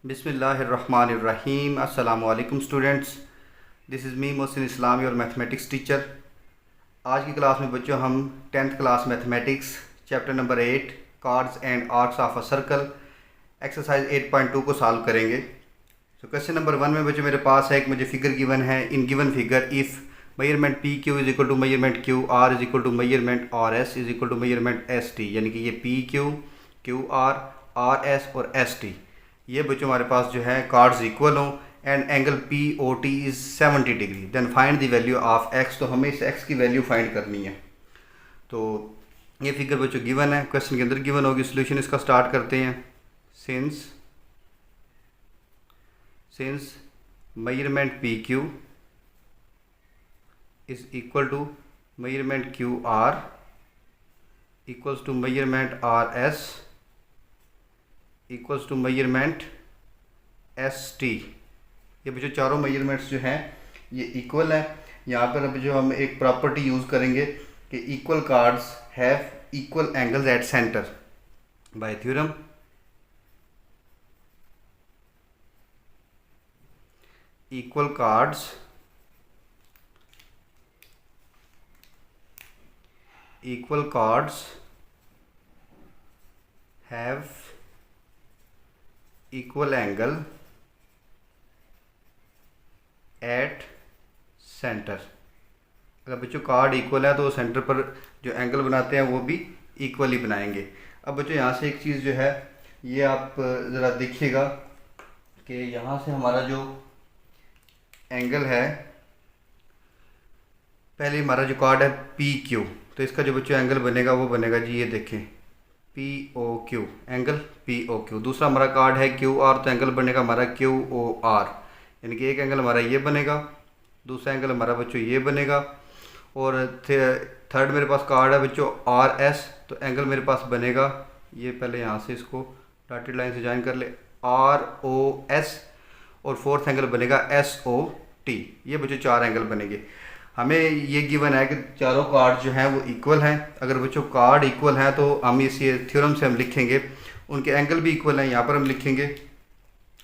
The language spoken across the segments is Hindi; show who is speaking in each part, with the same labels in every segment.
Speaker 1: बिस्मिल्लाहिर्रहमानिर्रहीम। अस्सलामु अलैकुम students, this is me Mohsin Islam, your mathematics teacher. आज की क्लास में बच्चों हम 10th class mathematics chapter number 8 cards and arcs of a circle exercise 8.2 को सॉल्व करेंगे। तो क्वेश्चन नंबर 1 में बच्चों मेरे पास है एक मुझे फिगर गिवन है। In given figure if measurement P Q is equal to measurement Q R is equal to measurement R S is equal to measurement S T, यानी कि ये P Q, Q R S और एस टी ये बच्चों हमारे पास जो है कार्ड्स इक्वल हों and angle P O T is 70 degree, then find the value of x. तो हमें इस एक्स की वैल्यू फाइंड करनी है। तो ये फिगर बच्चों गिवन है, क्वेश्चन के अंदर गिवन होगी। सोल्यूशन इसका स्टार्ट करते हैं। Since measurement P Q is equal to measurement Q R equals to measurement R S equals to measurement S T. ये बच्चों चारों मेजरमेंट्स जो हैं ये इक्वल है। यहाँ पर अब जो हम एक प्रॉपर्टी यूज़ करेंगे कि equal cards have equal angles at centre bye theorem. Equal cards have equal angle at centre. अगर बच्चों कार्ड इक्वल है तो सेंटर पर जो एंगल बनाते हैं वो भी इक्वली बनाएंगे। अब बच्चों यहाँ से एक चीज़ जो है ये आप ज़रा देखिएगा कि यहाँ से हमारा जो एंगल है, पहले हमारा जो कार्ड है पी क्यू, तो इसका जो बच्चों एंगल बनेगा वो बनेगा जी, ये देखें P O Q, angle P O Q. दूसरा हमारा कार्ड है क्यू आर, तो एंगल बनेगा हमारा क्यू ओ आर, यानी कि एक एंगल हमारा ये बनेगा, दूसरा एंगल हमारा बच्चों ये बनेगा। और थर्ड मेरे पास कार्ड है बच्चों आर एस, तो एंगल मेरे पास बनेगा ये, पहले यहाँ से इसको डॉटेड लाइन से ज्वाइन कर ले, आर ओ एस, और फोर्थ एंगल बनेगा एस ओ टी। ये बच्चों चार एंगल बनेंगे। हमें ये गिवन है कि चारों कार्ड जो हैं वो इक्वल हैं। अगर बच्चों कार्ड इक्वल हैं तो हम इस थ्योरम से हम लिखेंगे उनके एंगल भी इक्वल हैं। यहाँ पर हम लिखेंगे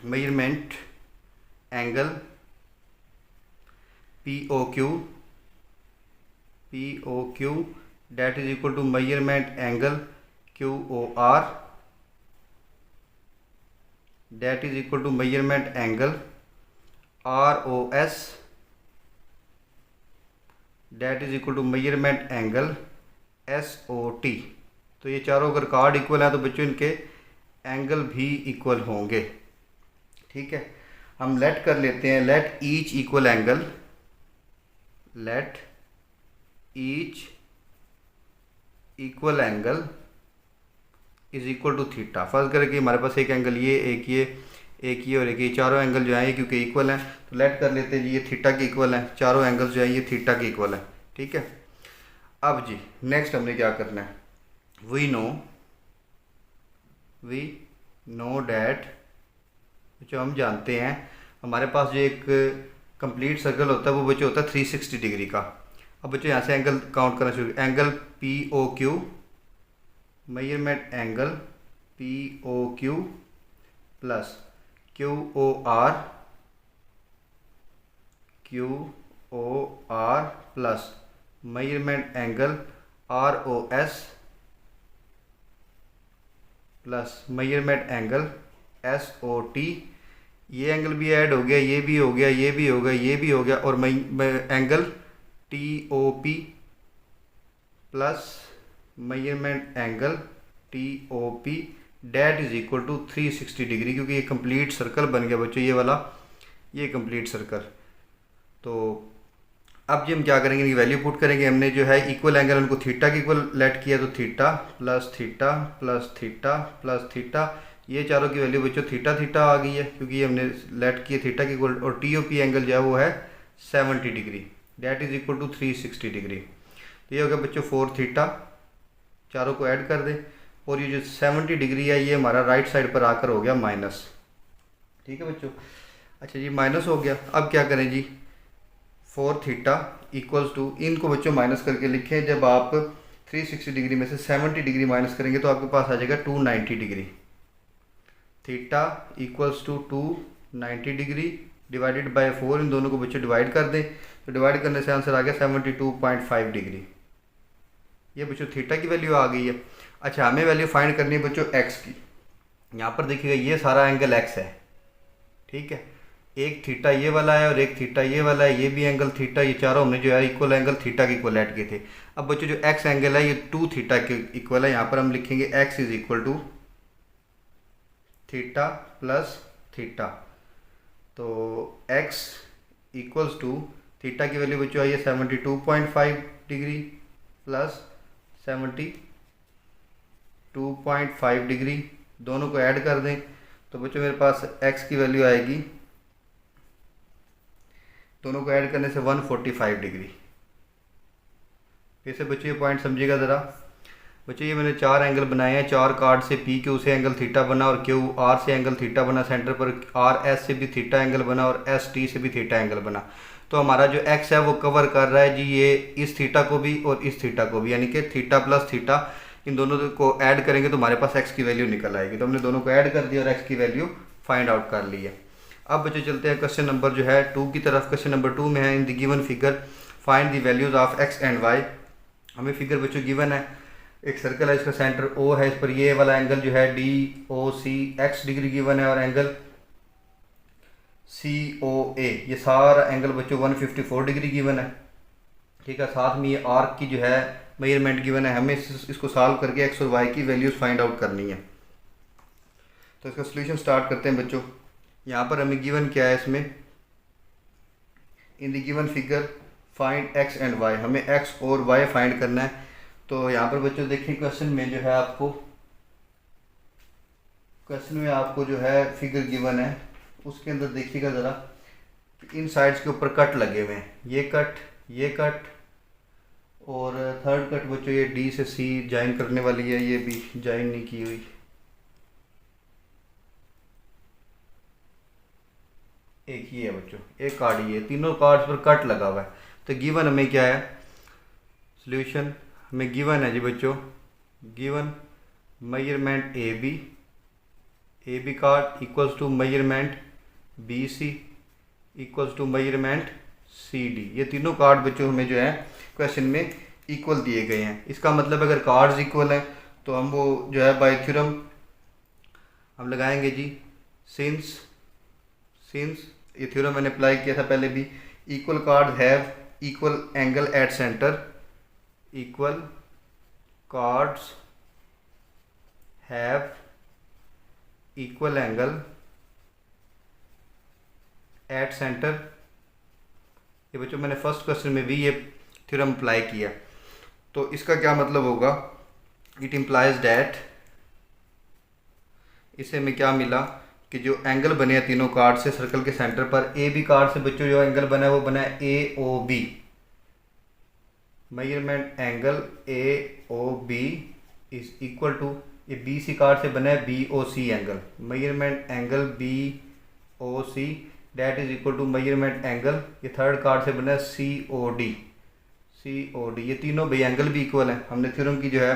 Speaker 1: measurement angle P O Q that is equal to measurement angle Q O R that is equal to measurement angle R O S that is equal to measurement angle S O T. तो ये चारों अगर कार्ड इक्वल है तो बच्चों इनके एंगल भी इक्वल होंगे। ठीक है, हम लेट कर लेते हैं, let each equal angle, let each equal angle is equal to theta. फर्ज करें कि हमारे पास एक एंगल ये, एक ये और एक ये, चारों एंगल जो है ये क्योंकि इक्वल हैं तो लेट कर लेते हैं जी ये थीटा के इक्वल हैं। चारों एंगल्स जो है ये थीटा के इक्वल हैं। ठीक है, अब जी नेक्स्ट हमने क्या करना है, वी नो डैट, जो हम जानते हैं हमारे पास जो एक कंप्लीट सर्कल होता है वो बच्चों होता है 360 डिग्री का। अब बच्चों यहाँ से एंगल काउंट करना शुरू, angle P O Q, measurement angle P O Q plus Q O R plus measurement angle R O S plus measurement angle S O T. ये एंगल भी ऐड हो गया, ये भी हो गया, ये भी हो गया, ये भी हो गया, और angle T O P plus measurement angle T O P that is equal to 360 degree, क्योंकि ये कंप्लीट सर्कल बन गया बच्चों, ये वाला ये कंप्लीट सर्कल। तो अब जी हम क्या करेंगे, इनकी वैल्यू पुट करेंगे। हमने जो है इक्वल एंगल उनको थीटा के इक्वल लेट किया, तो theta plus theta plus theta plus theta, ये चारों की वैल्यू बच्चों थीटा आ गई है क्योंकि हमने लेट किया थीटा के इक्वल। और टी ओ पी एंगल जो है वो है 70 degree, that is equal to 360 degree. तो ये हो गया बच्चों 4 थीटा, चारों को ऐड कर दें, और ये जो 70 डिग्री है ये हमारा राइट साइड पर आकर हो गया माइनस। ठीक है बच्चों, अच्छा जी माइनस हो गया। अब क्या करें जी, 4 थीटा इक्वल्स टू, इनको बच्चों माइनस करके लिखें। जब आप 360 डिग्री में से 70 डिग्री माइनस करेंगे तो आपके पास आ जाएगा 290 degree. Theta equals to 290 degree divided by 4, इन दोनों को बच्चों डिवाइड कर दें तो डिवाइड करने से आंसर आ गया 72.5 डिग्री। ये बच्चों थीटा की वैल्यू आ गई है। अच्छा, हमें वैल्यू फाइंड करनी है बच्चों एक्स की। यहाँ पर देखिएगा ये सारा एंगल एक्स है, ठीक है। एक थीटा ये वाला है और एक थीटा ये वाला है, ये भी एंगल थीटा, ये चारों हमने जो है इक्वल एंगल थीटा के इक्वल ऐड किए थे। अब बच्चों जो एक्स एंगल है ये 2 थीटा के इक्वल है। यहाँ पर हम लिखेंगे x is equal to theta plus theta. तो एक्स इक्वल्स टू थीटा की वैल्यू बच्चों आई है 72.5 डिग्री प्लस 72.5 डिग्री, दोनों को ऐड कर दें तो बच्चों मेरे पास x की वैल्यू आएगी, दोनों को ऐड करने से 145 डिग्री। फिर से बच्चों ये पॉइंट समझिएगा ज़रा। बच्चों ये मैंने 4 एंगल बनाए हैं, 4 कार्ड से पी क्यू से एंगल थीटा बना और क्यू आर से एंगल थीटा बना, सेंटर पर आर एस से भी थीटा एंगल बना और एस टी से भी थीटा एंगल बना। तो हमारा जो एक्स है वो कवर कर रहा है जी ये इस थीटा को भी और इस थीटा को भी, यानी कि थीटा प्लस थीटा, इन दोनों को ऐड करेंगे तो हमारे पास एक्स की वैल्यू निकल आएगी। तो हमने दोनों को ऐड कर दिया और एक्स की वैल्यू फाइंड आउट कर ली है। अब बच्चों चलते हैं क्वेश्चन नंबर जो है 2 की तरफ। क्वेश्चन नंबर 2 में है in the given figure find the values of x and y. हमें फिगर बच्चों गिवन है, एक सर्कल है, इसका सेंटर ओ है, इस पर ये वाला एंगल जो है डी ओ सी एक्स डिग्री गिवन है और एंगल सी ओ ए, ये सारा एंगल बच्चों 154 डिग्री गिवन है, ठीक है। साथ में ये आर्क की जो है मेजरमेंट गिवन है। हमें इसको सॉल्व करके एक्स और वाई की वैल्यूज फाइंड आउट करनी है। तो इसका सोल्यूशन स्टार्ट करते हैं बच्चों। यहाँ पर हमें गिवन क्या है, इसमें in the given figure find x and y, हमें एक्स और वाई फाइंड करना है। तो यहाँ पर बच्चों देखिए क्वेश्चन में जो है आपको जो है फिगर गिवन है, उसके अंदर देखिएगा ज़रा, इन साइड्स के ऊपर कट लगे हुए हैं, ये कट और थर्ड कट बच्चों ये डी से सी ज्वाइन करने वाली है, ये भी ज्वाइन नहीं की हुई, एक ही है बच्चों, एक कार्ड ही है, तीनों कार्ड्स पर कट लगा हुआ है। तो गिवन हमें क्या है, सॉल्यूशन हमें गिवन है जी बच्चों, given measurement A B chord equals to measurement B C equals to measurement C D. ये तीनों कार्ड बच्चों हमें जो है क्वेश्चन में इक्वल दिए गए हैं। इसका मतलब अगर कार्ड्स इक्वल हैं तो हम वो जो है बाय थ्योरम हम लगाएंगे जी, सिंस ये थ्योरम मैंने अप्लाई किया था पहले भी, equal cards have equal angle at centre, equal cards have equal angle at centre. ये बच्चों मैंने फर्स्ट क्वेश्चन में भी ये थ्योरम अप्लाई किया। तो इसका क्या मतलब होगा, इट इम्प्लाइज डैट, इससे हमें क्या मिला कि जो एंगल बने हैं तीनों कार्ड से सर्कल के सेंटर पर, ए बी कार्ड से बच्चों जो एंगल बना है वो बना है A O B, measurement angle A O B is equal to, ये बी सी कार्ड से बना है B O C angle, measurement angle B O C that is equal to measurement angle, ये थर्ड कार्ड से बना है सी ओ डी, ये तीनों भाई एंगल भी इक्वल है। हमने थ्योरम की जो है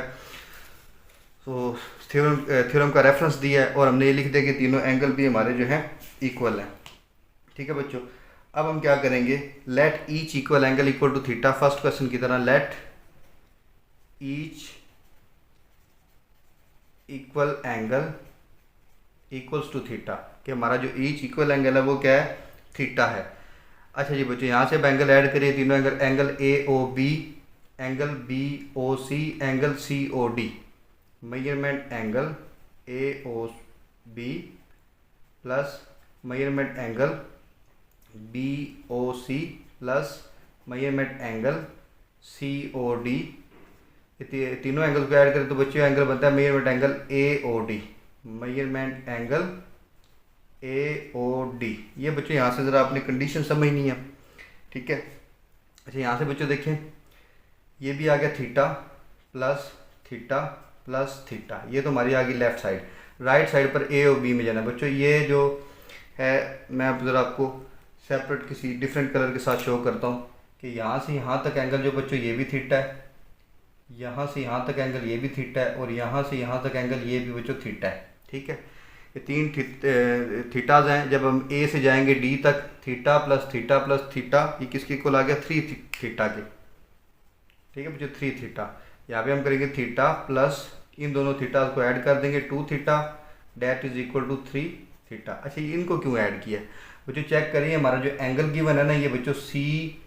Speaker 1: तो थ्योरम का रेफरेंस दिया है और हमने ये लिख दिया कि तीनों एंगल भी हमारे जो हैं इक्वल हैं, ठीक है बच्चों। अब हम क्या करेंगे, let each equal angle equal to theta, first question की तरह, let each equal angle equals to theta, कि हमारा जो ईच इक्वल एंगल है वो क्या है, थीटा है। अच्छा जी बच्चों, यहाँ से अब एंगल ऐड करिए, तीनों angle, angle A O B, angle B O C, angle C O D, measurement angle A O B plus measurement angle B O C plus measurement angle C O D, तीनों एंगल को ऐड करें तो बच्चों एंगल बनता है measurement angle A O D, measurement angle A O D. ये बच्चों यहाँ से ज़रा आपने कंडीशन समझनी है, ठीक है। अच्छा यहाँ से बच्चों देखें, ये भी आ गया theta plus theta plus theta, ये तो हमारी आ गई लेफ्ट साइड। राइट साइड पर ए और बी में जाना बच्चों, ये जो है मैं अब ज़रा आपको सेपरेट किसी डिफरेंट कलर के साथ शो करता हूँ कि यहाँ से यहाँ तक एंगल जो बच्चों ये भी थीटा है, यहाँ से यहाँ तक एंगल ये भी थीटा है और यहाँ से यहाँ तक एंगल ये भी बच्चों थीटा है, ठीक है। ये तीन थीटाज हैं। जब हम ए से जाएंगे डी तक, theta plus theta plus theta, ये किसके इक्वल आ गया? 3 थीटा के। ठीक है बच्चों, 3 थीटा। यहाँ पे हम करेंगे थीटा प्लस इन दोनों थीटा को ऐड कर देंगे 2 theta, that is equal to 3 theta. अच्छा, ये इनको क्यों ऐड किया बच्चों? चेक करिए, हमारा जो एंगल गिवन है ना, ये बच्चों सी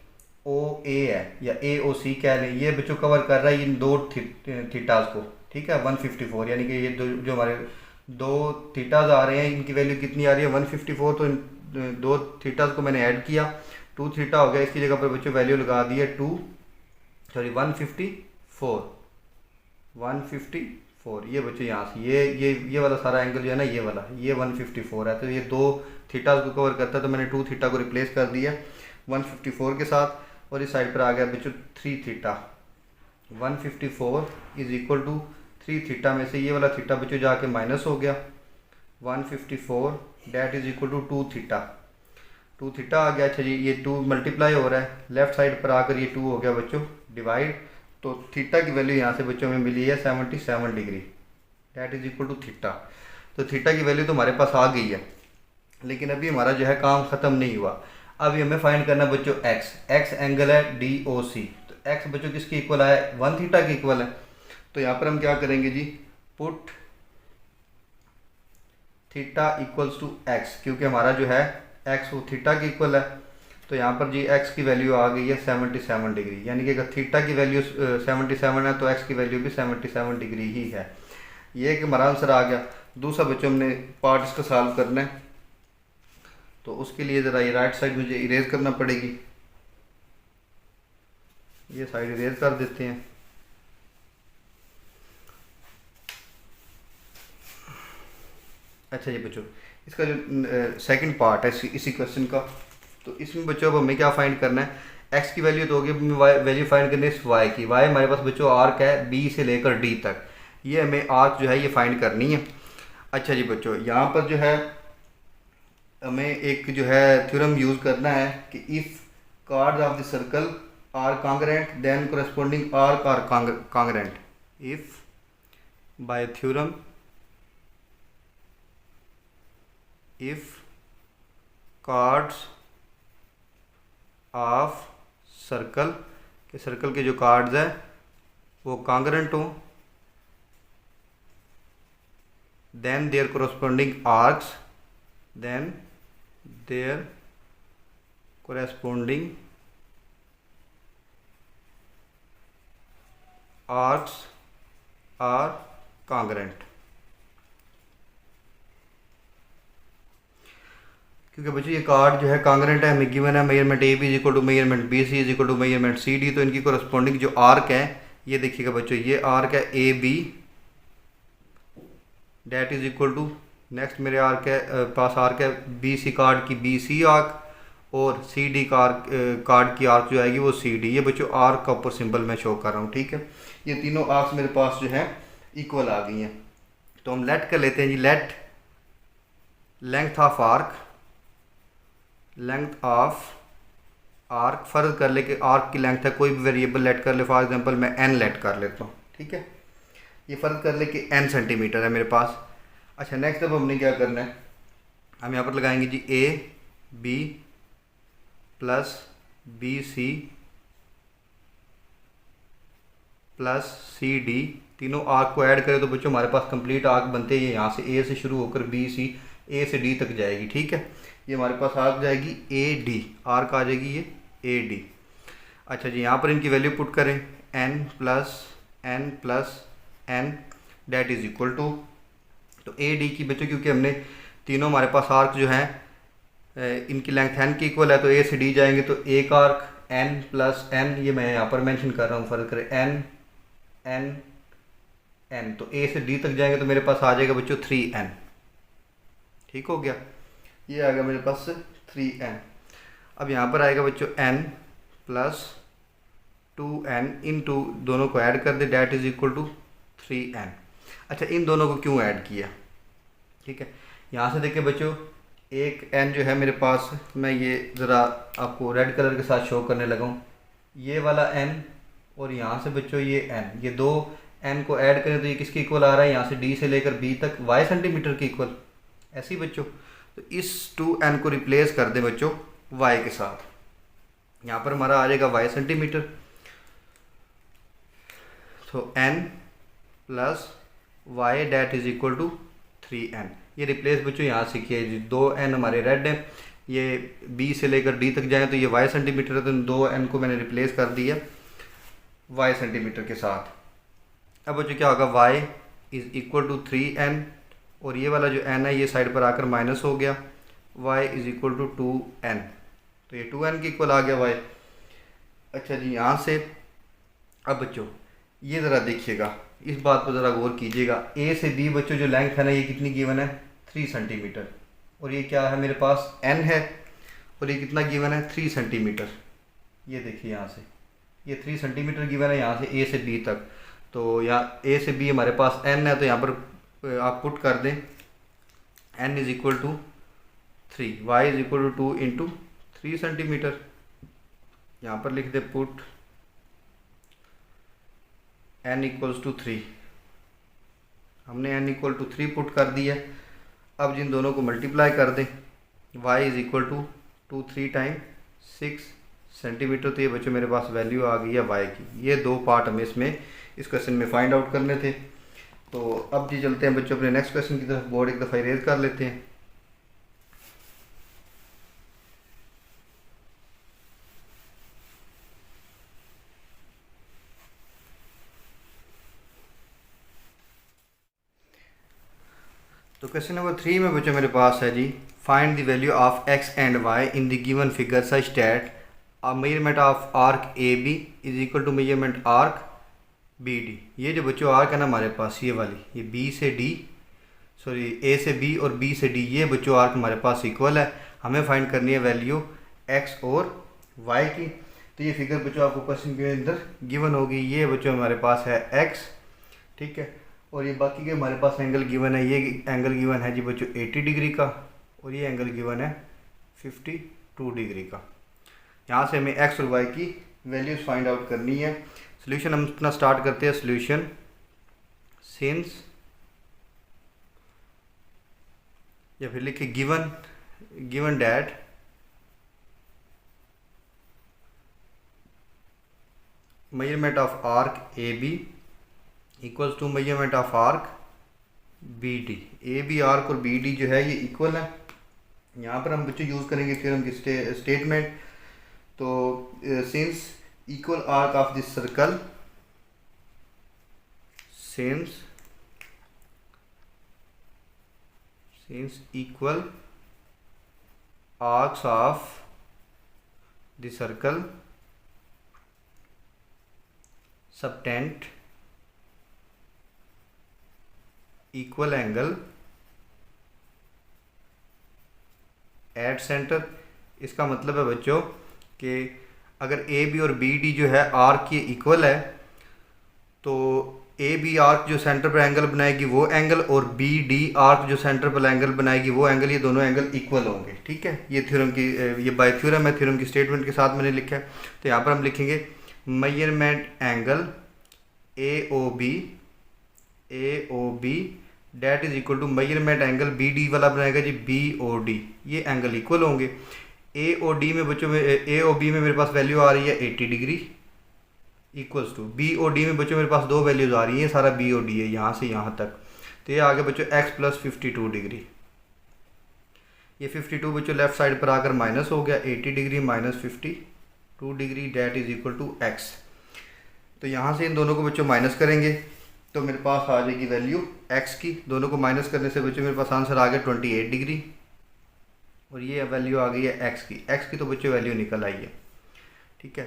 Speaker 1: ओ ए है या ए ओ सी कह लें, ये बच्चों कवर कर रहा है इन दो थीटाज को। ठीक है, 154, यानी कि ये जो हमारे दो थीटाज आ रहे हैं, इनकी वैल्यू कितनी आ रही है? 154। तो इन दो थीटाज को मैंने ऐड किया, 2 थीटा हो गया। इसकी जगह पर बच्चों वैल्यू लगा दी है 154। ये बच्चों यहाँ से ये वाला सारा एंगल जो है ना, ये वाला, ये 154 है। तो ये दो थीटाज को कवर करता है, तो मैंने 2 थीटा को रिप्लेस कर दिया 154 के साथ, और इस साइड पर आ गया बच्चों 3 theta. 154 is equal to 3 theta में से ये वाला थीटा बच्चों जाके माइनस हो गया 154, that is equal to 2 theta. 2 theta आ गया। अच्छा जी, ये 2 मल्टीप्लाई हो रहा है, लेफ्ट साइड पर आकर ये 2 हो गया बच्चों डिवाइड। तो थीटा की वैल्यू यहाँ से बच्चों में मिली है 77 degree, that is equal to theta. तो थीटा की वैल्यू तो हमारे पास आ गई है, लेकिन अभी हमारा जो है काम ख़त्म नहीं हुआ। अभी हमें फाइंड करना बच्चों एक्स एंगल है डी ओ सी। तो एक्स बच्चों किसके इक्वल आया? 1 थीटा के इक्वल है। तो यहाँ पर हम क्या करेंगे जी, पुट थीटा इक्वल्स टू एक्स, क्योंकि हमारा जो है एक्स वो थीटा के इक्वल है। तो यहाँ पर जी एक्स की वैल्यू आ गई है 77 डिग्री, यानी कि अगर थीटा की वैल्यू 77 है तो एक्स की वैल्यू भी 77 डिग्री ही है। ये कि हमारा आंसर आ गया। दूसरा बच्चों हमने पार्ट इसका सॉल्व करना है, तो उसके लिए ज़रा ये राइट साइड मुझे इरेज करना पड़ेगी। ये साइड इरेज कर देते हैं। अच्छा जी बच्चों, इसका जो सेकंड पार्ट है इसी क्वेश्चन का, तो इसमें बच्चों अब हमें क्या फाइंड करना है? एक्स की वैल्यू तो होगी, वैल्यू फाइंड करनी है वाई की। वाई हमारे पास बच्चों आर्क है बी से लेकर डी तक, ये हमें आर्क जो है ये फाइंड करनी है। अच्छा जी बच्चों, यहाँ पर जो है हमें एक जो है थ्योरम यूज़ करना है कि if chords of the circle are congruent then corresponding arc are congruent. If by theorem, if chords of circle के जो कार्ड्स हैं वो कॉन्ग्रेंट हों, then their corresponding arcs, then their corresponding arcs are congruent। क्योंकि बच्चों ये कार्ड जो है कॉन्ग्रेंट है, हमें गिवन है measurement A B is equal to measurement B C is equal to measurement C D. तो इनकी कोरेस्पोंडिंग जो आर्क है, ये देखिएगा बच्चों, ये आर्क है A B, that is equal to, next मेरे आर्क है पास आर्क है बी सी कार्ड की बी सी आर्क, और सी डी कार्ड की आर्क जो आएगी वो सी डी। ये बच्चों आर्क का ऊपर सिंबल मैं शो कर रहा हूँ। ठीक है, ये तीनों आर्क्स मेरे पास जो है इक्वल आ गई हैं। तो हम लेट कर लेते हैं जी, let length of arc, length of arc फर्ज कर ले कि आर्क की लेंथ है, कोई भी वेरिएबल लेट कर ले, फॉर एग्जांपल मैं एन लेट कर लेता हूँ। ठीक है, ये फर्ज कर ले कि एन सेंटीमीटर है मेरे पास। अच्छा, नेक्स्ट अब हमने क्या करना है, हम यहाँ पर लगाएंगे जी A B plus B C plus C D, तीनों आर्क को ऐड करें तो बच्चों हमारे पास कंप्लीट आर्क बनते हैं। यहाँ से ए से शुरू होकर बी सी, ए से डी तक जाएगी। ठीक है, ये हमारे पास आर्क जाएगी ए डी, आर्क आ जाएगी ये ए डी। अच्छा जी, यहाँ पर इनकी वैल्यू पुट करें n plus n, that is equal to, तो ए डी की बच्चों क्योंकि हमने तीनों हमारे पास आर्क जो हैं इनकी लेंथ एन की इक्वल है, तो ए से डी जाएंगे तो एक आर्क एन प्लस एन, ये मैं यहाँ पर मेंशन कर रहा हूँ, फर्क करें एन एन एन, तो ए से डी तक जाएंगे तो मेरे पास आ जाएगा बच्चों 3n। ठीक हो गया, ये आ गया मेरे पास 3n। अब यहाँ पर आएगा बच्चों n plus 2n, in to दोनों को ऐड कर दे, that is equal to 3n। अच्छा, इन दोनों को क्यों ऐड किया? ठीक है, यहाँ से देखिए बच्चों, एक n जो है मेरे पास, मैं ये ज़रा आपको रेड कलर के साथ शो करने लगा हूँ, ये वाला n और यहाँ से बच्चों ये n, ये दो n को ऐड करें तो ये किसके इक्वल आ रहा है? यहाँ से d से लेकर b तक y सेंटीमीटर के इक्वल। ऐसे ही बच्चों। तो इस 2n को रिप्लेस कर दें बच्चों y के साथ। यहाँ पर हमारा आ जाएगा y सेंटीमीटर, तो n plus y that is equal to 3n। ये रिप्लेस बच्चों यहाँ से किया जी, 2n हमारे रेड है, ये b से लेकर d तक जाए तो ये y सेंटीमीटर है, तो 2n को मैंने रिप्लेस कर दिया y सेंटीमीटर के साथ। अब बच्चों क्या होगा, y is equal to 3n, और ये वाला जो n है ये साइड पर आकर माइनस हो गया, y is equal to 2n, तो ये 2n के इक्वल आ गया y। अच्छा जी, यहाँ से अब बच्चों ये ज़रा देखिएगा, इस बात पर ज़रा गौर कीजिएगा। a से b बच्चों जो लेंथ है ना, ये कितनी गिवन है, 3 सेंटीमीटर, और ये क्या है मेरे पास n है, और ये कितना गिवन है, 3 सेंटीमीटर। ये देखिए यहाँ से ये 3 सेंटीमीटर गिवन है यहाँ से a से b तक। तो यहाँ a से b हमारे पास n है, तो यहाँ पर आप पुट कर दें n is equal to 3, y is equal to 2 into 3 centimetre. यहाँ पर लिख दे पुट n इक्वल्स टू 3, हमने n इक्वल टू 3 पुट कर दिया। अब जिन दोनों को मल्टीप्लाई कर दें, y is equal to 3 time 6 centimetre, तो ये बच्चों मेरे पास वैल्यू आ गई है y की। ये दो पार्ट हमें इसमें इस क्वेश्चन में फाइंड आउट करने थे। तो अब जी चलते हैं बच्चों अपने नेक्स्ट क्वेश्चन की तरफ, बोर्ड एक दफ़ा इरेज कर लेते हैं। तो क्वेश्चन नंबर 3 में बच्चों मेरे पास है जी, find the value of x and y in the given figure such that a measurement of arc A B is equal to measurement arc B D. ये जो बच्चों आर्क है ना हमारे पास, ये वाली, ये b से d, सॉरी a से b और b से d, ये बच्चों आर्क हमारे पास इक्वल है। हमें फाइंड करनी है वैल्यू x और y की। तो ये फिगर बच्चों आपको क्वेश्चन के अंदर गिवन होगी। ये बच्चों हमारे पास है x, ठीक है, और ये बाकी के हमारे पास एंगल गिवन है। ये एंगल गिवन है जी बच्चों 80 डिग्री का, और ये एंगल गिवन है 52 डिग्री का। यहाँ से हमें x और y की वैल्यूज फाइंड आउट करनी है। सोल्यूशन हम अपना स्टार्ट करते हैं। सोल्यूशन सिंस, या फिर लिखे given that measurement of arc A B equals to measurement of arc B D. A B arc और बी डी जो है ये इक्वल है। यहाँ पर हम बच्चों यूज़ करेंगे थ्योरम की स्टेटमेंट। तो since equal arc of this circle, since equal arcs of the circle subtend equal angle at centre. इसका मतलब है बच्चों कि अगर ए बी और बी डी जो है आर्क के इक्वल है, तो ए बी आर्क जो सेंटर पर एंगल बनाएगी वो एंगल, और बी डी आर्क जो सेंटर पर एंगल बनाएगी वो एंगल, ये दोनों एंगल इक्वल होंगे। ठीक है, ये थ्योरम की, ये बाय थ्योरम है, थ्योरम की स्टेटमेंट के साथ मैंने लिखा है। तो यहाँ पर हम लिखेंगे measurement angle A O B that is equal to measurement angle B D वाला बनाएगा जी बी ओ डी। ये एंगल इक्वल होंगे। ए ओ डी में बच्चों में, ए ओ बी में मेरे पास वैल्यू आ रही है 80 degree equals to B O D में बच्चों मेरे पास दो वैल्यूज़ आ रही हैं, सारा बी ओ डी है यहाँ से यहाँ तक। तो ये आगे बच्चों x प्लस 52 डिग्री। ये 52 बच्चों लेफ्ट साइड पर आकर माइनस हो गया, 80 degree minus 52 degree that is equal to x। तो यहाँ से इन दोनों को बच्चों माइनस करेंगे तो मेरे पास आ जाएगी वैल्यू x की। दोनों को माइनस करने से बच्चों मेरे पास आंसर आ गया 28 डिग्री, और ये वैल्यू आ गई है x की। x की तो बच्चों वैल्यू निकल आई है। ठीक है,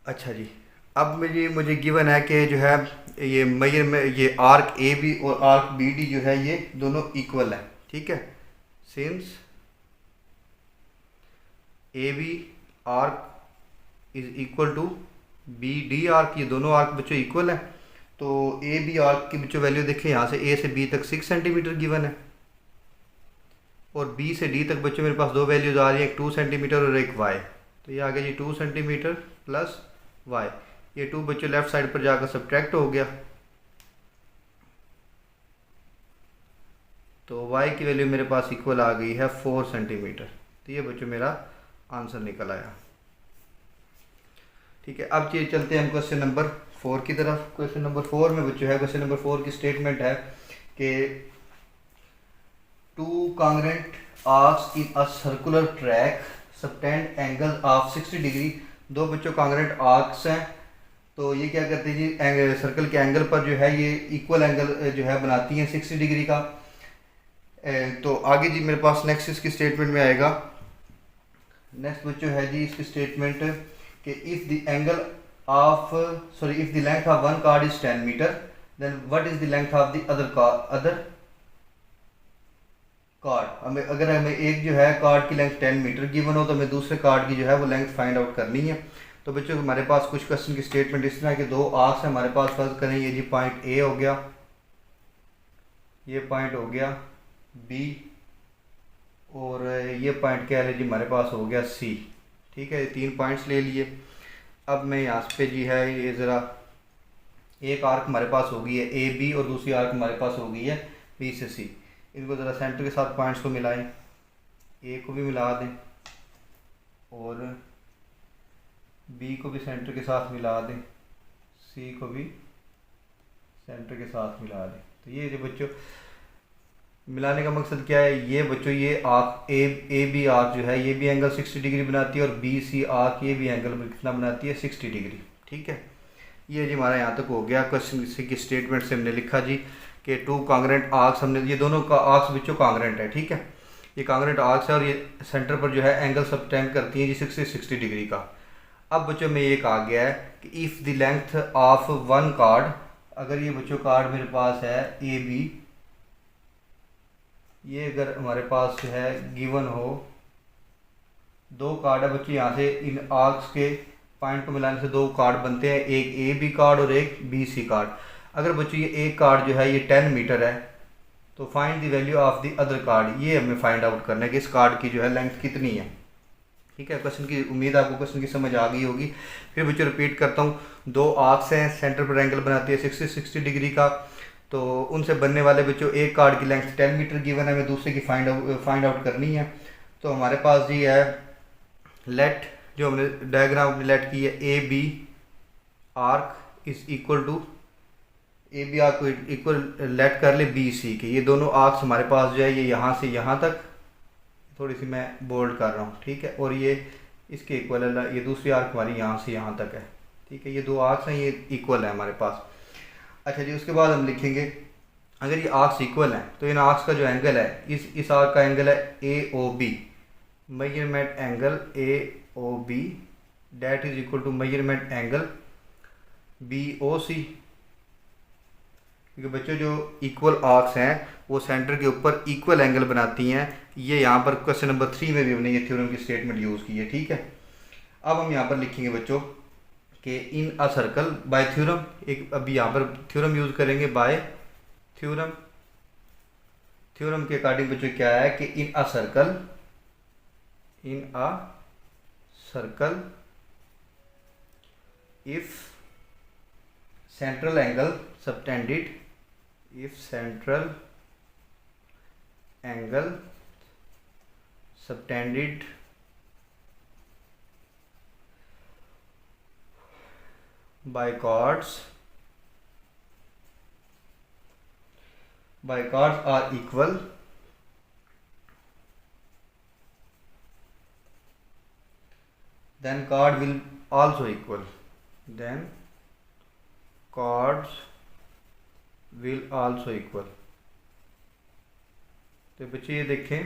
Speaker 1: अच्छा जी, अब मुझे गिवन है कि जो है ये मेजर में ये आर्क ए बी और आर्क बी डी जो है ये दोनों इक्वल है। ठीक है, since A B arc is equal to B D arc, ये दोनों आर्क बच्चों इक्वल है। तो ए बी आर्क की बच्चों वैल्यू देखिए, यहाँ से ए से बी तक 6 सेंटीमीटर गिवन है, और बी से डी तक बच्चों मेरे पास दो वैल्यूज आ रही है, एक 2 सेंटीमीटर और एक वाई। तो ये आ गया जी 2 सेंटीमीटर प्लस वाई। ये 2 बच्चों लेफ्ट साइड पर जाकर सब्ट्रैक्ट हो गया, तो y की वैल्यू मेरे पास इक्वल आ गई है 4 सेंटीमीटर। तो ये बच्चों मेरा आंसर निकल आया। ठीक है, अब ये चलते हैं हम क्वेश्चन नंबर 4 की तरफ। क्वेश्चन नंबर 4 में बच्चों है, क्वेश्चन नंबर 4 की स्टेटमेंट है कि two congruent arcs in a circular track subtend angle of 60 डिग्री। दो बच्चों कांग्रेंट आर्क्स हैं, तो ये क्या करते हैं जी, सर्कल के एंगल पर जो है ये इक्वल एंगल जो है बनाती हैं 60 डिग्री का। तो आगे जी मेरे पास नेक्स्ट इसकी स्टेटमेंट में आएगा। नेक्स्ट बच्चों है जी इसकी स्टेटमेंट कि if the angle of if the length of one chord is 10 metre, then what is the length of the other chord. अगर हमें एक जो है कार्ड की लेंथ 10 मीटर गिवन हो तो हमें दूसरे कार्ड की जो है वो लेंथ फाइंड आउट करनी है। तो बच्चों हमारे पास कुछ क्वेश्चन की स्टेटमेंट इस तरह के दो आर्क्स हैं हमारे पास। फर्ज करें ये जी पॉइंट ए हो गया, ये पॉइंट हो गया बी, और ये पॉइंट क्या है जी हमारे पास हो गया सी। ठीक है, ये 3 पॉइंट्स ले लिए। अब मैं यहाँ पे जी है ये ज़रा एक आर्क हमारे पास हो गई है ए बी और दूसरी आर्क हमारे पास हो गई है बी से सी। इनको ज़रा सेंटर के साथ पॉइंट्स को मिलाएं, ए को भी मिला दें और बी को भी सेंटर के साथ मिला दें, सी को भी सेंटर के साथ मिला दें। तो ये जो बच्चों मिलाने का मकसद क्या है, ये बच्चों ये आर्क ए बी आर्क जो है ये भी एंगल 60 डिग्री बनाती है और बी सी आर्क ये भी एंगल कितना बनाती है 60 डिग्री। ठीक है, ये जी हमारा यहाँ तक हो गया। क्वेश्चन की स्टेटमेंट से हमने लिखा जी कि टू कांग्रेंट आर्क्स, हमने ये दोनों का आर्क्स बच्चों कांग्रेंट है। ठीक है, ये कांग्रेंट आर्क्स है और ये सेंटर पर जो है एंगल सबटेंड करती हैं जी 60 डिग्री का। अब बच्चों में ये कहा गया है कि if the length of one card, अगर ये बच्चों कार्ड मेरे पास है ए बी, ये अगर हमारे पास जो है गिवन हो, दो कार्ड है बच्चे, यहाँ से इन आर्क्स के पॉइंट को मिलाने से दो कार्ड बनते हैं, एक ए बी कार्ड और एक बी सी कार्ड। अगर बच्चों ये एक कार्ड जो है ये 10 मीटर है तो find the value of the other card, ये हमें फाइंड आउट करना है कि इस कार्ड की जो है लेंथ कितनी है। ठीक है, क्वेश्चन की उम्मीद आपको क्वेश्चन की समझ आ गई होगी। फिर बच्चों रिपीट करता हूँ, दो आर्क्स हैं, सेंटर पर एंगल बनाती है 60 डिग्री का, तो उनसे बनने वाले बच्चों एक कार्ड की लेंथ 10 मीटर गिवन है, हमें दूसरे की फाइंड आउट करनी है। तो हमारे पास जी है लेट, जो हमने डायग्राम में लेट की है, A B arc is equal to, A B arc को इक्वल लेट कर ले बी सी के। ये दोनों आर्क्स हमारे पास जो है ये यहाँ से यहाँ तक, थोड़ी सी मैं बोल्ड कर रहा हूँ। ठीक है, और ये इसके इक्वल है, ये दूसरी आर्क हमारी यहाँ से यहाँ तक है। ठीक है, ये दो आर्क्स हैं, ये इक्वल है हमारे पास। अच्छा जी, उसके बाद हम लिखेंगे अगर ये आर्क्स इक्वल हैं तो इन आर्क्स का जो एंगल है, इस आर्क का एंगल है A O B, measurement angle A O B that is equal to measurement angle B O C. क्योंकि बच्चों जो इक्वल आर्क्स हैं वो सेंटर के ऊपर इक्वल एंगल बनाती हैं। ये यहाँ पर क्वेश्चन नंबर 3 में भी हमने ये थ्योरम की स्टेटमेंट यूज़ की है। ठीक है, अब हम यहाँ पर लिखेंगे बच्चों कि in a circle by theorem, एक अभी यहाँ पर थ्योरम यूज़ करेंगे बाय थ्योरम। थ्योरम के अकॉर्डिंग बच्चों क्या है कि in a circle if central angle subtended, if central angle subtended by chords are equal, then chord will also equal, then chords will also equal। तो बच्चे ये देखें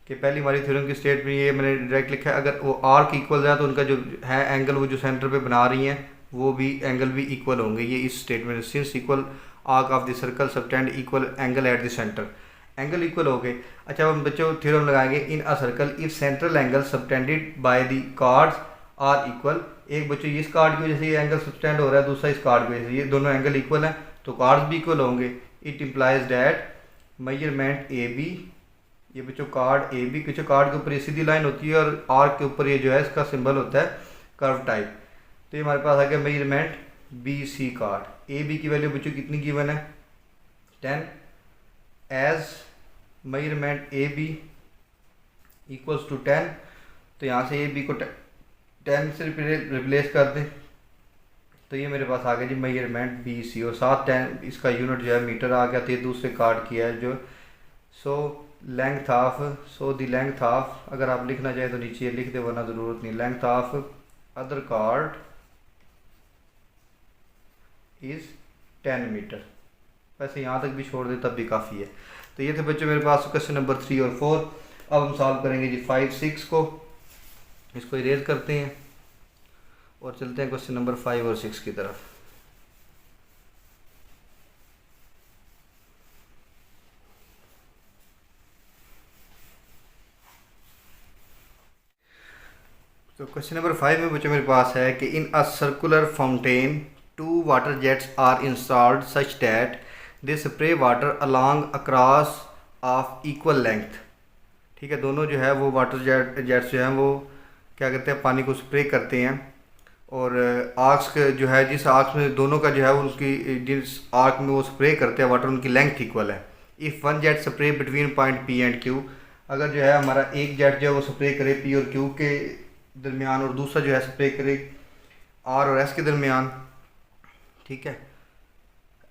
Speaker 1: कि पहली हमारी थ्योरम की स्टेट में ये मैंने डायरेक्ट लिखा है, अगर वो आर्क इक्वल है तो उनका जो है एंगल वो जो सेंटर पे बना रही हैं वो भी एंगल भी इक्वल होंगे। ये इस statement since equal arc of the circle subtend equal angle at the centre, angle equal हो गए। अच्छा, अब हम बच्चों थ्योरम लगाएंगे in a circle if central angle subtended by the chords are equal. एक बच्चों इस कार्ड की वजह से ये एंगल सबटेंड हो रहा है, दूसरा इस कार्ड की वजह से, ये दोनों एंगल इक्वल हैं तो कार्ड्स भी इक्वल होंगे। It implies that measurement A B, ये बच्चों कार्ड ए बी, कुछ कार्ड के ऊपर ये सीधी लाइन होती है और आर्क के ऊपर ये जो है इसका सिंबल होता है कर्व टाइप। तो ये हमारे पास आ गया measurement B C chord. A B की वैल्यू बच्चों कितनी गिवन है 10, as measurement A B equals to 10, तो यहाँ से ए बी को 10 से रिप्लेस कर दें, तो ये मेरे पास आ गया जी मेजरमेंट बी सी, और साथ 10 इसका यूनिट जो है मीटर आ गया। तो ये दूसरे कार्ड की है जो so length of, so the length of, अगर आप लिखना चाहें तो नीचे लिख दे वरना ज़रूरत नहीं, length of other chord is 10 metre. वैसे यहाँ तक भी छोड़ दे तब भी काफ़ी है। तो ये थे बच्चों मेरे पास क्वेश्चन नंबर 3 और 4। अब हम सॉल्व करेंगे जी 5 6 को, इसको इरेज करते हैं और चलते हैं क्वेश्चन नंबर 5 और 6 की तरफ। तो क्वेश्चन नंबर 5 में बच्चों मेरे पास है कि in a circular fountain 2 water jets are installed such that they spray water along across of equal length. ठीक है, दोनों जो है वो वाटर जेट्स जो हैं वो क्या करते हैं, पानी को स्प्रे करते हैं, और आर्क्स जो है जिस आर्क्स में दोनों का जो है उसकी जिस आर्क में वो स्प्रे करते हैं वाटर, उनकी लेंथ इक्वल है। If one jet spray between point P and Q, अगर जो है हमारा एक जेट जो है वो स्प्रे करे पी और क्यू के दरमियान, और दूसरा जो है स्प्रे करे आर और एस के दरमियान, ठीक है,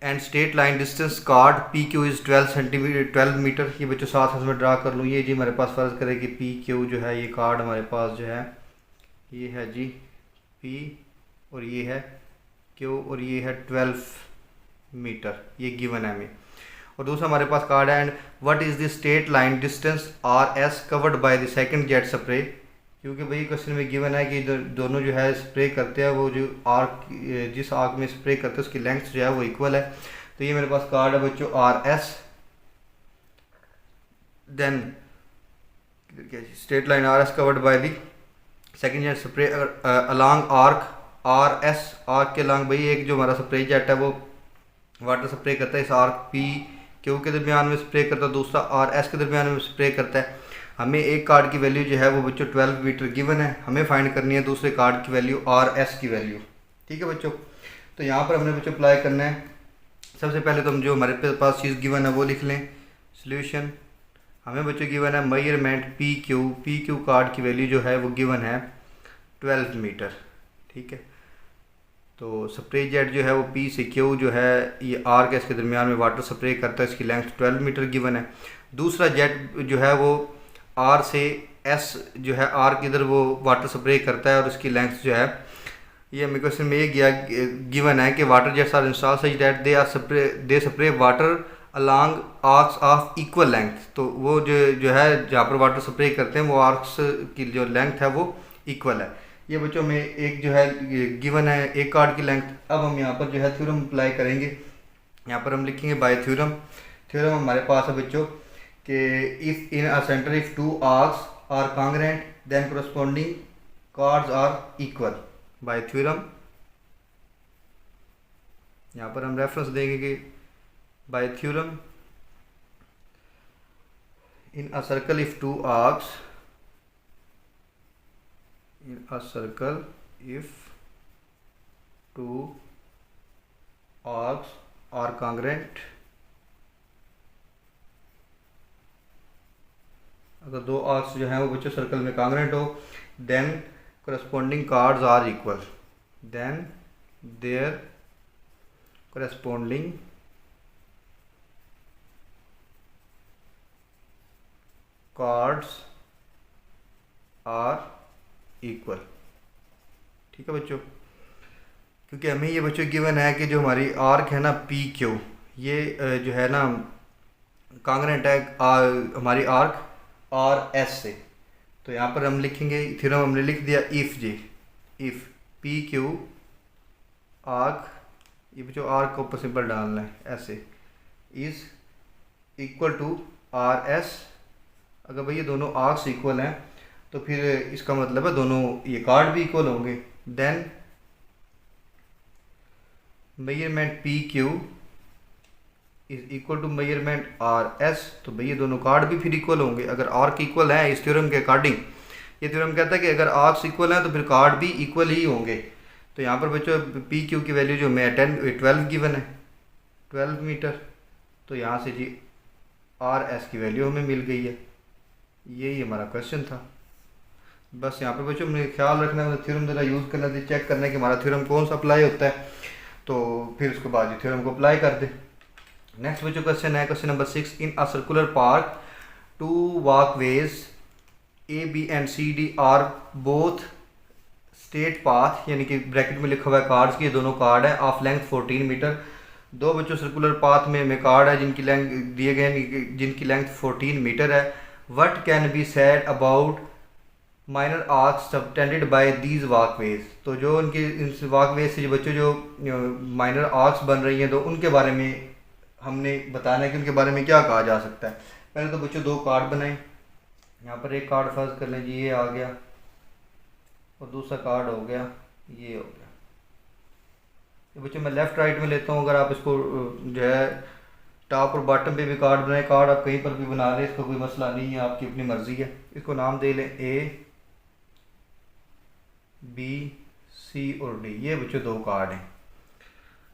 Speaker 1: and straight line distance chord P Q is 12 metre. ये बच्चों साथ साथ में ड्रा कर लूँ। ये जी हमारे पास फ़र्ज़ करे कि पी क्यू जो है ये कार्ड हमारे पास जो है ये है जी पी और ये है क्यू और ये है 12 मीटर, ये गिवन है हमें। और दूसरा हमारे पास कार्ड है and what is the state line distance are S covered by the second jet spray, क्योंकि भाई क्वेश्चन में गिवन है कि दोनों जो है स्प्रे करते हैं, वो जो आर्क जिस आर्क में स्प्रे करते हैं उसकी लेंथ जो है वो इक्वल है। तो ये मेरे पास कार्ड है बच्चों R S, then straight line R S covered by the second jet spray along arc R S, arc के अलॉन्ग भाई एक जो हमारा स्प्रे जेट है वो वाटर स्प्रे करता है इस आर्क पी क्यू के दरमियान में स्प्रे करता है, दूसरा आर एस के दरमियान में स्प्रे करता है। हमें एक कार्ड की वैल्यू जो है वो बच्चों 12 मीटर गिवन है, हमें फाइंड करनी है दूसरे कार्ड की वैल्यू आर एस की वैल्यू। ठीक है बच्चों, तो यहाँ पर हमने बच्चों अप्लाई करना है। सबसे पहले तो हम जो हमारे पास चीज़ गिवन है वो लिख लें। सोल्यूशन हमें बच्चों गिवन है मेजरमेंट पी क्यू कार्ड की वैल्यू जो है वो गिवन है 12 मीटर। ठीक है, तो स्प्रे जेट जो है वो पी से क्यू जो है ये आर के इसके दरमियान में वाटर स्प्रे करता है, इसकी लेंथ 12 मीटर गिवन है। दूसरा जेट जो है वो आर से एस जो है आर की इधर वो वाटर स्प्रे करता है और उसकी लेंथ जो है ये हमें क्वेश्चन में ये गया गिवन है कि water jets are installed such that they spray water along arcs of equal length. तो वो जो है जहाँ पर वाटर स्प्रे करते हैं वो आर्क्स की जो लेंथ है वो इक्वल है। ये बच्चों में एक जो है गिवन है एक कार्ड की लेंथ। अब हम यहाँ पर जो है थ्योरम अप्लाई करेंगे। यहाँ पर हम लिखेंगे बाय थ्योरम। थ्योरम हमारे पास है बच्चों कि if in a centre if 2 arcs are congruent then corresponding chords are equal. By theorem यहाँ पर हम रेफरेंस देंगे कि by theorem in a circle if 2 arcs in a circle if 2 arcs are congruent, अगर 2 आर्क्स जो हैं वो बच्चों सर्कल में कॉन्ग्रुएंट हो then corresponding chords are equal, then their corresponding chords are equal. ठीक है बच्चों, क्योंकि हमें ये बच्चों गिवन है कि जो हमारी आर्क है ना पी क्यू ये जो है ना कॉन्ग्रुएंट है हमारी आर्क आर एस से। तो यहाँ पर हम लिखेंगे थ्योरम हमने लिख दिया इफ़ पी क्यू आर्क, ये बच्चों आर्क को ऊपर सिंबल डालना है ऐसे, is equal to R S. अगर भाई ये दोनों आर्क्स इक्वल हैं तो फिर इसका मतलब है दोनों ये कार्ड भी इक्वल होंगे। Then measurement P Q is equal to measurement R S, तो भाई ये दोनों कार्ड भी फिर इक्वल होंगे अगर आर्क इक्वल है इस थ्योरम के अकॉर्डिंग। ये थ्योरम कहता है कि अगर आर्क्स इक्वल हैं तो फिर कार्ड भी इक्वल ही होंगे। तो यहाँ पर बच्चों पी क्यू की वैल्यू जो मैं 12 गिवन है 12 मीटर, तो यहाँ से जी आर एस की वैल्यू हमें मिल गई है। यही हमारा क्वेश्चन था। बस यहाँ पे बच्चों हमें ख्याल रखना है, थ्योरम ज़रा यूज़ करना है, चेक करना है कि हमारा थ्योरम कौन सा अप्लाई होता है, तो फिर उसके बाद ये थ्योरम को अप्लाई कर दे। नेक्स्ट बच्चों क्वेश्चन है question number 6। In a circular park two walkways A B and C D are both straight path, यानी कि ब्रैकेट में लिखा हुआ है कार्ड्स की, ये दोनों कार्ड है ऑफ लेंथ 14 मीटर। दो बच्चों सर्कुलर पाथ में कार्ड है जिनकी लेंथ दिए गए हैं, जिनकी लेंथ 14 मीटर है। What can be said about minor arcs subtended bye these walkways. तो जो उनके इस वॉकवेज से जो बच्चों जो माइनर आर्क्स बन रही हैं, तो उनके बारे में हमने बताना है कि उनके बारे में क्या कहा जा सकता है। पहले तो बच्चों दो कार्ड बनाएं। यहाँ पर एक कार्ड फर्ज कर लें जी, ये आ गया, और दूसरा कार्ड हो गया, ये हो गया। ये बच्चों मैं लेफ़्ट राइट में लेता हूँ। अगर आप इसको जो है टॉप और बॉटम पे भी कार्ड बनाए, कार्ड आप कहीं पर भी बना लें, इसका कोई मसला नहीं है, आपकी अपनी मर्ज़ी है। इसको नाम दे लें ए बी सी और डी। ये बच्चों दो कार्ड हैं।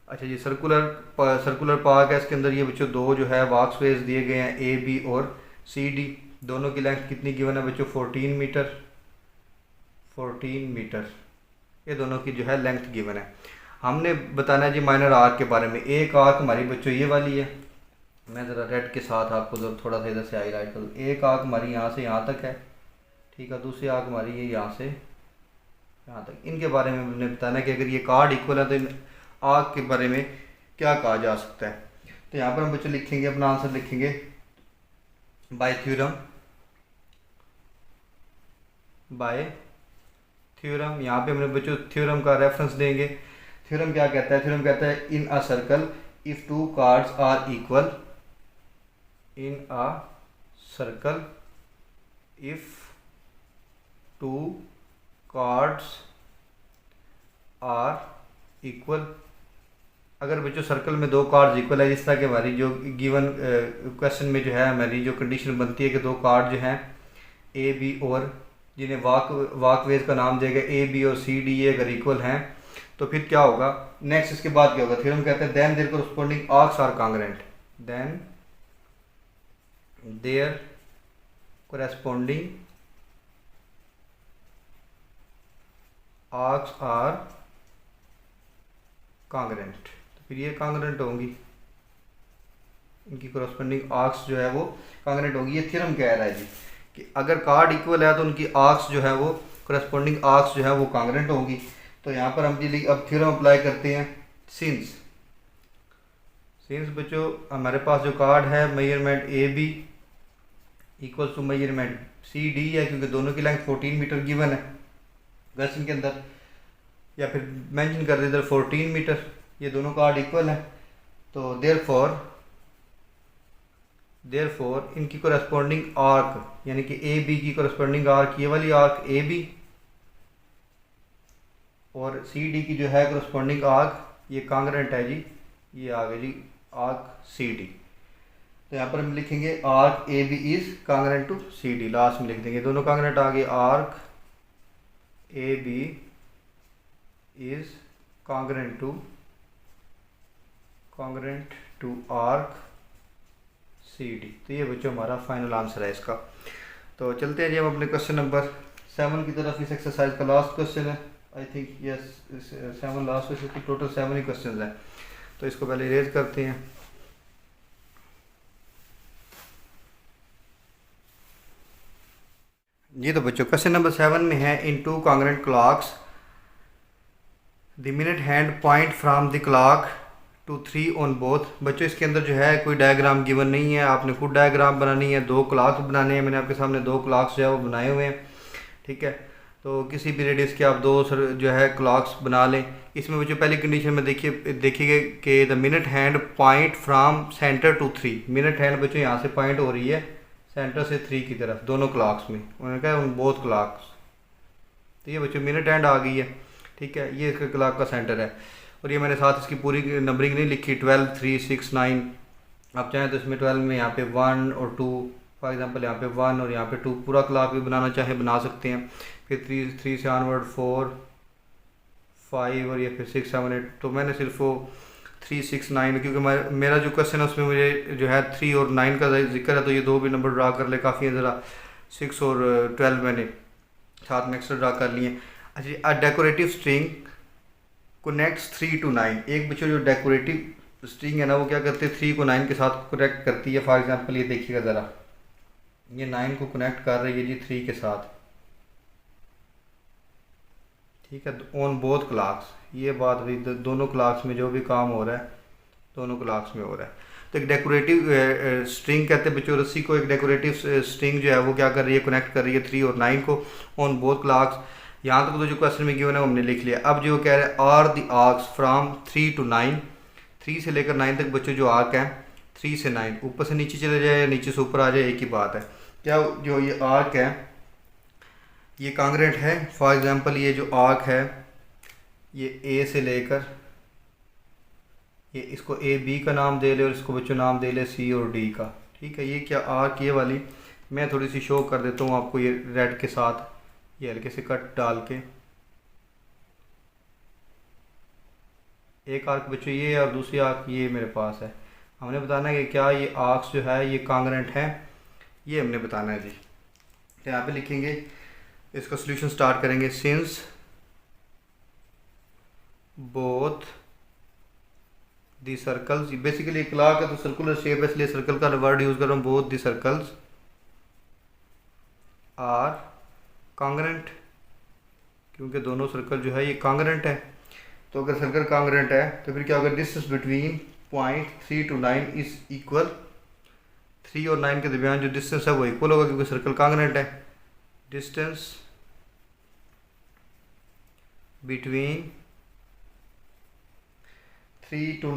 Speaker 1: अच्छा जी, सर्कुलर पार्क है, इसके अंदर ये बच्चों दो जो है वॉकवेज दिए गए हैं, ए बी और सी डी। दोनों की लेंथ कितनी गिवन है बच्चों? 14 मीटर। 14 मीटर ये दोनों की जो है लेंथ गिवन है। हमने बताना है जी माइनर आर्क के बारे में। एक आर्क हमारी बच्चों ये वाली है, मैं ज़रा रेड के साथ आपको थोड़ा सा इधर से हाईलाइट करूँ। एक आर्क हमारी यहाँ से यहाँ तक है, ठीक है। दूसरी आर्क हमारी ये यहाँ से यहाँ तक। इनके बारे में हमने बताना है कि अगर ये कार्ड इक्वल है तो इन आर्क के बारे में क्या कहा जा सकता है। तो यहाँ पर हम बच्चों लिखेंगे, अपना आंसर लिखेंगे बाय थ्योरम। यहाँ पे हमने बच्चों थ्योरम का रेफरेंस देंगे। थ्योरम क्या कहता है? थ्योरम कहता है in a circle if two chords are equal, in a circle if two chords are equal. अगर बच्चों सर्कल में दो कार्ड्स इक्वल है, जिस तरह के हमारी जो गिवन क्वेश्चन में जो है हमारी जो कंडीशन बनती है कि दो कार्ड जो हैं ए बी और जिन्हें वॉकवेज का नाम देगा ए बी और सी डी, ये अगर इक्वल हैं तो फिर क्या होगा? नेक्स्ट इसके बाद क्या होगा? थ्योरम कहते हैं then their corresponding arcs are congruent. Then their corresponding arcs are congruent. तो फिर ये कांग्रेंट होंगी, इनकी कोरस्पोंडिंग आर्क्स जो है वो कांग्रेंट होगी। ये थ्योरम कह रहा है जी कि अगर कार्ड इक्वल है तो उनकी आर्क्स जो है वो कोरस्पोंडिंग आर्क्स जो है वो कांग्रेंट होंगी। तो यहाँ पर हम जी अब थ्योरम अप्लाई करते हैं। सिंस बच्चों हमारे पास जो कार्ड है measurement A B equal to measurement C D है, क्योंकि दोनों की लेंथ 14 मीटर गिवन है क्वेश्चन के अंदर, या फिर मेंशन कर दे इधर 14 मीटर। ये दोनों कार्ड इक्वल है, तो देयरफॉर इनकी कोरस्पोंडिंग आर्क, यानी कि ए बी की कोरस्पोंडिंग आर्क ये वाली आर्क ए बी, और सी डी की जो है कोरस्पोंडिंग आर्क ये कांग्रेंट है जी, ये आ गई जी आर्क सी डी। तो यहाँ पर हम लिखेंगे arc A B is congruent to C D, last में लिख देंगे दोनों कांग्रेंट आ गए। Arc A B is congruent to arc C D. तो ये बच्चों हमारा फाइनल आंसर है इसका। तो चलते हैं जी हम अपने क्वेश्चन नंबर 7 की तरफ। इस एक्सरसाइज का लास्ट क्वेश्चन है, आई थिंक यस 7 लास्ट है, इसकी टोटल 7 ही क्वेश्चन हैं। तो इसको पहले इरेज करते हैं। जी तो बच्चों क्वेश्चन नंबर 7 में है in two congruent clocks the minute hand point from the clock to 3 on both. बच्चों इसके अंदर जो है कोई डायग्राम गिवन नहीं है, आपने खुद डायग्राम बनानी है। दो क्लॉक्स बनाने हैं, मैंने आपके सामने दो क्लॉक्स जो है वो बनाए हुए हैं, ठीक है। तो किसी भी रेडियस के आप दो जो है क्लॉक्स बना लें। इसमें बच्चों पहली कंडीशन में देखिए कि the minute hand point from centre to 3। Minute hand बच्चों यहाँ से पॉइंट हो रही है सेंटर से 3 की तरफ, दोनों क्लॉक्स में, उन्होंने कहा उन बोथ क्लॉक्स। तो ये बच्चों मिनट हैंड आ गई है, ठीक है। ये इसका क्लॉक का सेंटर है, और ये मैंने साथ इसकी पूरी नंबरिंग नहीं लिखी, 12 3 6 9। आप चाहें तो इसमें 12 में यहाँ पे 1 और 2, फॉर एग्जांपल यहाँ पे 1 और यहाँ पे 2, पूरा क्लॉक भी बनाना चाहे बना सकते हैं। फिर 3 से ऑनवर्ड 4 5 और ये फिर 6 7 8। तो मैंने सिर्फ वो 369, क्योंकि मेरा जो क्वेश्चन है उसमें मुझे जो है 3 और 9 का जिक्र है, तो ये दो भी नंबर ड्रा कर ले काफ़ी है, ज़रा 6 और 12 मैंने साथ में एक्स्ट्रा ड्रा कर लिए। अच्छा जी, डेकोरेटिव स्ट्रिंग कनेक्ट्स 3 to 9। एक बच्चों जो डेकोरेटिव स्ट्रिंग है ना वो क्या करते हैं 3 को 9 के साथ कनेक्ट करती है। फॉर एग्जांपल ये देखिएगा ज़रा, ये 9 को कनेक्ट कर रही है जी 3 के साथ, ठीक है, ऑन बोथ क्लॉक्स। ये बात भी दोनों क्लॉक्स में जो भी काम हो रहा है दोनों क्लॉक्स में हो रहा है। तो एक डेकोरेटिव स्ट्रिंग कहते हैं बच्चों, रस्सी को एक डेकोरेटिव स्ट्रिंग जो है वो क्या कर रही है, कनेक्ट कर रही है 3 और 9 को ऑन बोथ क्लॉक्स। यहाँ तक तो जो क्वेश्चन में गिवन है वो हमने लिख लिया। अब जो कह रहे हैं are the arcs from 3 to 9, 3 से लेकर 9 तक बच्चों जो आर्क है 3 से 9, ऊपर से नीचे चले जाए या नीचे से ऊपर आ जाए एक ही बात है। क्या जो ये आर्क है ये कांग्रेंट है। फॉर एग्जांपल ये जो आर्क है ये ए से लेकर ये इसको ए बी का नाम दे ले और इसको बच्चों नाम दे ले सी और डी का, ठीक है। ये क्या आर्क ये वाली मैं थोड़ी सी शो कर देता हूँ आपको, ये रेड के साथ ये हल्के से कट डाल के। एक आर्क बच्चों ये है और दूसरी आर्क ये मेरे पास है। हमने बताना है कि क्या ये आर्क्स जो है ये कांग्रेंट है, ये हमने बताना है जी। तो यहाँ पे लिखेंगे, इसका सोल्यूशन स्टार्ट करेंगे। Since both the circles, basically एक क्लॉक है तो सर्कुलर शेप है इसलिए सर्कल का वर्ड यूज़ कर रहा हूँ। Both the circles are congruent, क्योंकि दोनों सर्कल जो है ये कांग्रेंट है। तो अगर सर्कल कांग्रेंट है तो फिर क्या होगा, distance between point 3 to 9 is equal. 3 और 9 के दरमियान जो डिस्टेंस है वो इक्वल होगा क्योंकि सर्कल कांग्रेंट है। Distance between 3 to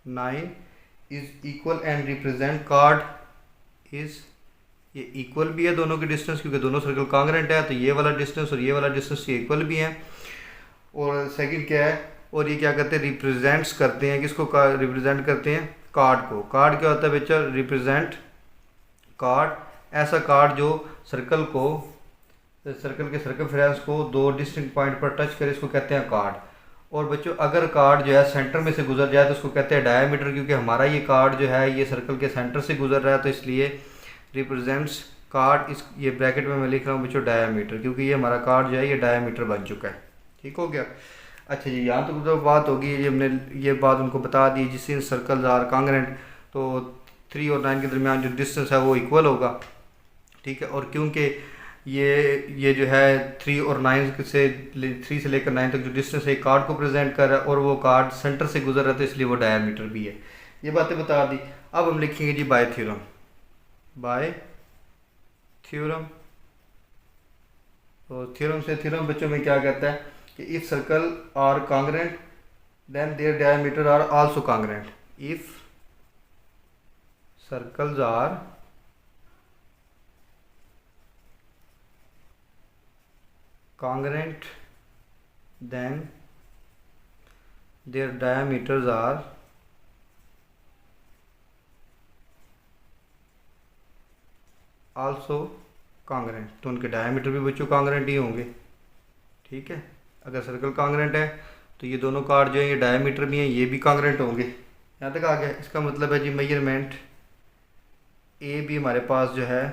Speaker 1: 9 is equal and represent card is, ये इक्वल भी है दोनों की डिस्टेंस क्योंकि दोनों सर्कल कांग्रेंट है, तो ये वाला डिस्टेंस और ये वाला डिस्टेंस ये इक्वल भी है। और सेकंड क्या है, और ये क्या करते हैं रिप्रेजेंट्स करते हैं, किसको रिप्रेजेंट करते हैं, कार्ड को। कार्ड क्या होता है बच्चा, रिप्रेजेंट कार्ड, ऐसा कार्ड जो सर्कल को, सर्कल के सर्कमफ्रेंस को दो डिस्टिंक्ट पॉइंट पर टच करे, इसको कहते हैं कार्ड। और बच्चों अगर कार्ड जो है सेंटर में से गुजर जाए तो उसको कहते हैं डायमीटर, क्योंकि हमारा ये कार्ड जो है ये सर्कल के सेंटर से गुजर रहा है, तो इसलिए रिप्रेजेंट्स कार्ड, इस ये ब्रैकेट में मैं लिख रहा हूँ बच्चों डायमीटर, क्योंकि ये हमारा कार्ड जो है ये डायमीटर बन चुका है। ठीक हो गया। अच्छा जी, यहाँ तो बात होगी, ये हमने ये बात उनको बता दी, जिससे सर्कल्स आर कांग्रेंट, तो 3 और 9 के दरमियान जो डिस्टेंस है वो इक्वल होगा, ठीक है। और क्योंकि ये जो है 3 और 9 से 3 से लेकर 9 तक जो डिस्टेंस है कार्ड को प्रेजेंट कर रहा है और वो कार्ड सेंटर से गुजर रहा है, तो इसलिए वो डायमीटर भी है। ये बातें बता दी। अब हम लिखेंगे जी बाय थ्योरम। बाय थ्योरम, तो थ्योरम से थ्योरम बच्चों में क्या कहता है कि if circle are congruent then their diameter are also congruent. If circles are congruent then their diameters are also congruent, तो उनके डायमीटर भी बच्चों कांग्रेंट ही होंगे, ठीक है। अगर सर्कल कांग्रेंट है तो ये दोनों कार्ड जो है ये डायमीटर भी हैं, ये भी कांग्रेंट होंगे। यहाँ तक आ गया। इसका मतलब है जी मेजरमेंट ए भी हमारे पास जो है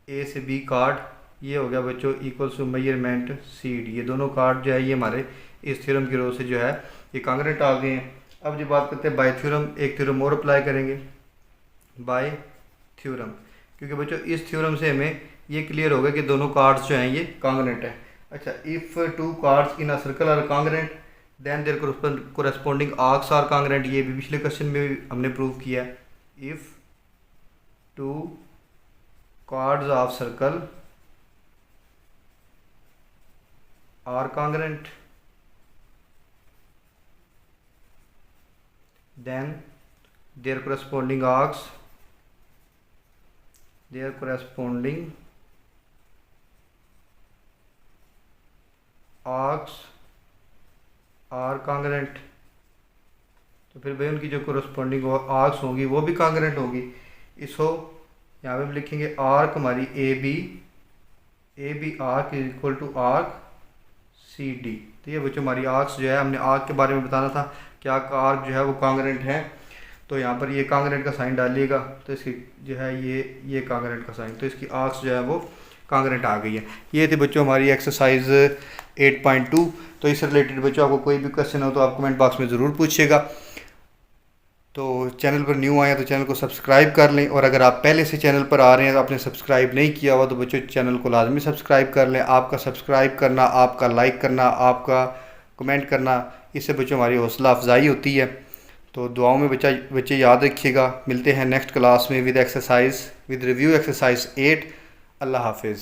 Speaker 1: ए से बी कार्ड, ये हो गया बच्चों equals to measurement C D. ये दोनों कार्ड जो है ये हमारे इस थ्योरम की रोज से जो है ये कांग्रेंट आ गए हैं। अब जो बात करते हैं बाय थ्योरम, एक थ्योरम और अप्लाई करेंगे बाय थ्योरम, क्योंकि बच्चों इस थ्योरम से हमें ये क्लियर होगा कि दोनों कार्ड्स जो हैं ये कांग्रेंट है। अच्छा, if two chords in a circle are congruent then their corresponding arcs are congruent. ये भी पिछले क्वेश्चन में भी हमने प्रूव किया है। If two cards of circle are congruent then their corresponding arcs are congruent। तो फिर भाई उनकी जो कोरस्पॉन्डिंग आर्क्स होंगी वो भी कांग्रेंट होगी। इसको यहाँ पे हम लिखेंगे आर्क हमारी A B arc is equal to arc C D. तो ये बच्चों हमारी आर्क्स जो है, हमने आर्क के बारे में बताना था कि आर्क जो है वो कांग्रेंट है। तो यहाँ पर ये कांग्रेंट का साइन डालिएगा, तो इसकी जो है ये कांग्रेंट का साइन, तो इसकी आर्क्स जो है वो कांग्रेंट आ गई है। ये थी बच्चों हमारी एक्सरसाइज 8.2। तो इससे रिलेटेड बच्चों आपको कोई भी क्वेश्चन हो तो आप कमेंट बॉक्स में ज़रूर पूछिएगा। तो चैनल पर न्यू आए तो चैनल को सब्सक्राइब कर लें, और अगर आप पहले से चैनल पर आ रहे हैं तो आपने सब्सक्राइब नहीं किया हुआ तो बच्चों चैनल को लाजमी सब्सक्राइब कर लें। आपका सब्सक्राइब करना, आपका लाइक करना, आपका कमेंट करना, इससे बच्चों हमारी हौसला अफजाई होती है। तो दुआओं में बच्चे याद रखिएगा। मिलते हैं नेक्स्ट क्लास में विद रिव्यू एक्सरसाइज 8। अल्लाह हाफिज़।